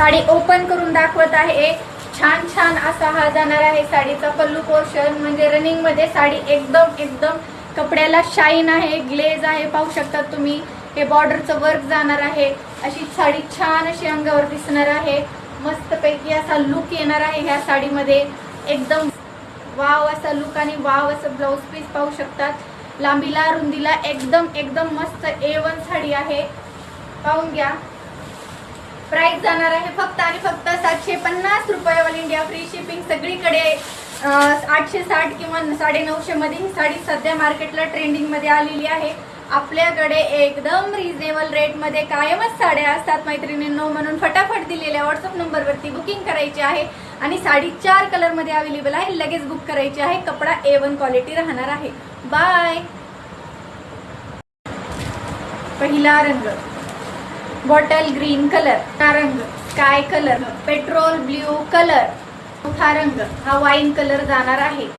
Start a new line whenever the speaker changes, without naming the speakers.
Sari open करून दाखवत आहे। छान छान असा हा जाणार आहे साडीचा पल्लू पोर्शन, म्हणजे रनिंग मध्ये साडी एकदम कपड्याला शाईन आहे, ग्लेज आहे, पाहू शकता तुम्ही। हे बॉर्डरचं वर्क जाणार आहे। अशी साडी छान अशी अंगावर दिसणार आहे, मस्त पैकी असा लुक येणार आहे ह्या साडीमध्ये। एकदम वाव असा लुक आणि वाव असं ब्लाउज पीस पाहू शकतात। लांबीला रुंदीला एकदम मस्त A1 साडी आहे, पाहून घ्या। प्राइस जाणार आहे फक्त आणि फक्त 750 रुपये, ऑल इंडिया फ्री शिपिंग सगळीकडे। 860 किंवा 950 मध्ये ही साडी सध्या मार्केटला ट्रेंडिंग मध्ये आलेली आहे। आपल्याकडे एकदम रिजनेबल रेट मध्ये कायमच साड्या असतात मैत्रिणींनो, म्हणून फटाफट दिलेल्या व्हॉट्सअप नंबरवरती बुकिंग करायची आहे आणि साडी 4 कलर मध्ये अवेलेबल आहे, लगेच बुक करायची आहे। कपडा A1 क्वालिटी राहणार आहे। बाय। पहिला रंग बॉटल ग्रीन कलर, हा रंग sky colour, petrol blue colour, चौथा रंग हा वाईन कलर जाणार आहे।